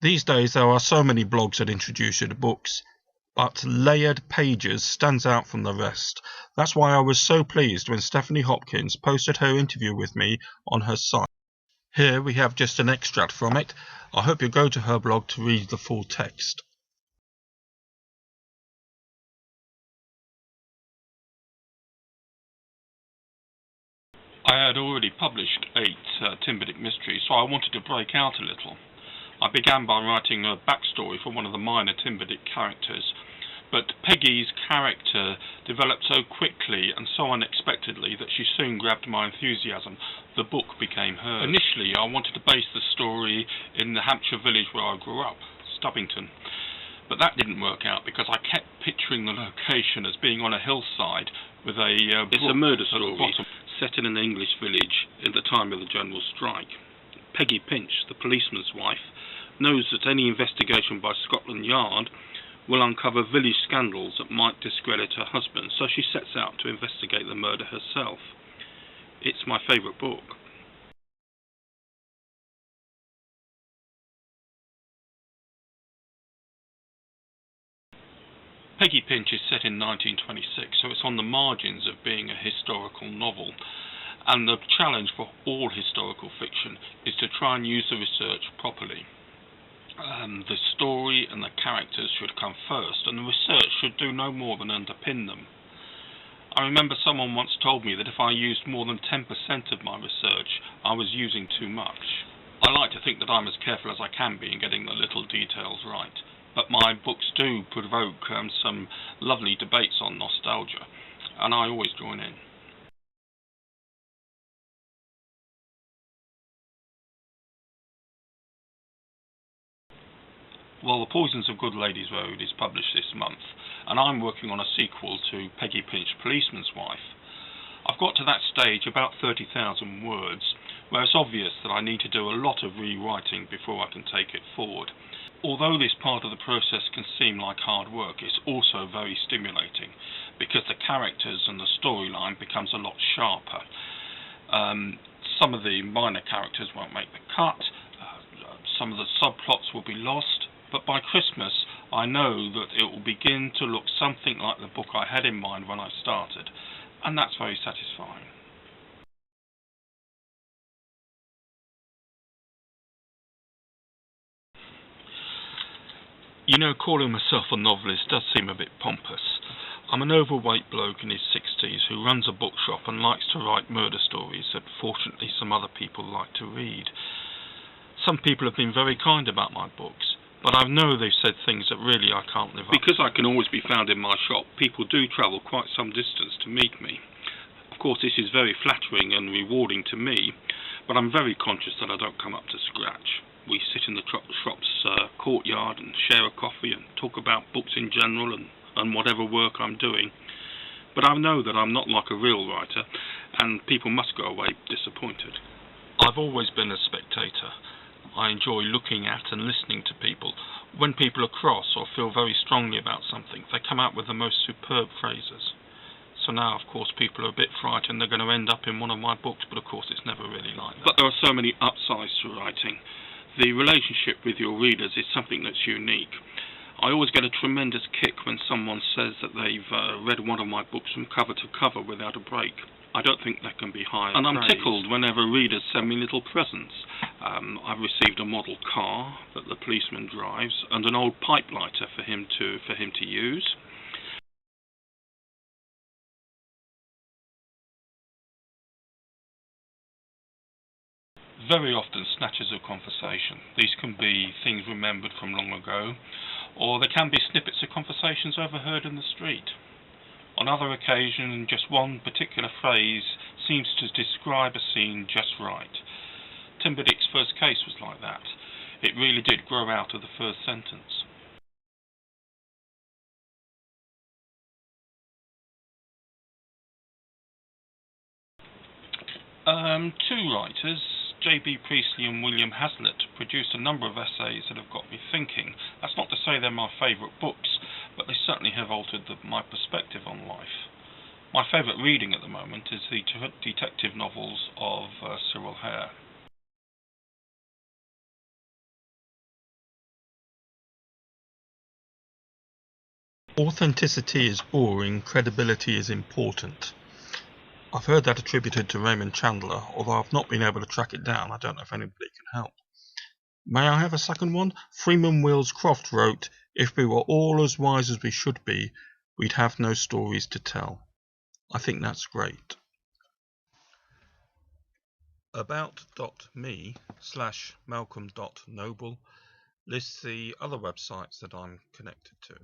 These days there are so many blogs that introduce you to books, but Layered Pages stands out from the rest. That's why I was so pleased when Stephanie Hopkins posted her interview with me on her site. Here we have just an extract from it. I hope you go to her blog to read the full text. I had already published 8 Timber Dick mysteries, so I wanted to break out a little. I began by writing a backstory for one of the minor Timber Dick characters, but Peggy's character developed so quickly and so unexpectedly that she soon grabbed my enthusiasm. The book became hers. Initially, I wanted to base the story in the Hampshire village where I grew up, Stubbington. But that didn't work out because I kept picturing the location as being on a hillside with a It's a murder story set in an English village in the time of the general strike. Peggy Pinch, the policeman's wife, knows that any investigation by Scotland Yard will uncover village scandals that might discredit her husband, so she sets out to investigate the murder herself. It's my favourite book. Peggy Pinch is set in 1926, so it's on the margins of being a historical novel. And the challenge for all historical fiction is to try and use the research properly. The story and the characters should come first, and the research should do no more than underpin them. I remember someone once told me that if I used more than 10% of my research, I was using too much. I like to think that I'm as careful as I can be in getting the little details right, but my books do provoke some lovely debates on nostalgia, and I always join in. Well, The Poisons of Good Ladies Road is published this month, and I'm working on a sequel to Peggy Pinch, Policeman's Wife. I've got to that stage about 30,000 words, where it's obvious that I need to do a lot of rewriting before I can take it forward. Although this part of the process can seem like hard work, it's also very stimulating, because the characters and the storyline becomes a lot sharper. Some of the minor characters won't make the cut, some of the subplots will be lost, but by Christmas I know that it will begin to look something like the book I had in mind when I started, and that's very satisfying. You know, calling myself a novelist does seem a bit pompous. I'm an overweight bloke in his 60s who runs a bookshop and likes to write murder stories that fortunately some other people like to read. Some people have been very kind about my books, but I know they've said things that really I can't live up to. Because I can always be found in my shop, people do travel quite some distance to meet me. Of course, this is very flattering and rewarding to me, but I'm very conscious that I don't come up to scratch. We sit in the shop's courtyard and share a coffee and talk about books in general and whatever work I'm doing. But I know that I'm not like a real writer, and people must go away disappointed. I've always been a spectator. I enjoy looking at and listening to people. When people are cross or feel very strongly about something, they come out with the most superb phrases. So now, of course, people are a bit frightened they're going to end up in one of my books, but of course it's never really like that. But there are so many upsides to writing. The relationship with your readers is something that's unique. I always get a tremendous kick when someone says that they've read one of my books from cover to cover without a break. I don't think that can be higher. And I'm tickled whenever readers send me little presents. I've received a model car that the policeman drives and an old pipe lighter for him to use. Very often snatches of conversation. These can be things remembered from long ago, or they can be snippets of conversations overheard in the street. On other occasions, just one particular phrase seems to describe a scene just right. Timber Dick's first case was like that. It really did grow out of the first sentence. Two writers, J.B. Priestley and William Hazlitt, produced a number of essays that have got me thinking. That's not to say they're my favourite books, but they certainly have altered my perspective on life. My favourite reading at the moment is the detective novels of Cyril Hare. Authenticity is boring, credibility is important. I've heard that attributed to Raymond Chandler, although I've not been able to track it down. I don't know if anybody can help. May I have a second one? Freeman Wills Croft wrote, "If we were all as wise as we should be, we'd have no stories to tell." I think that's great. About.me/Malcolm.Noble lists the other websites that I'm connected to.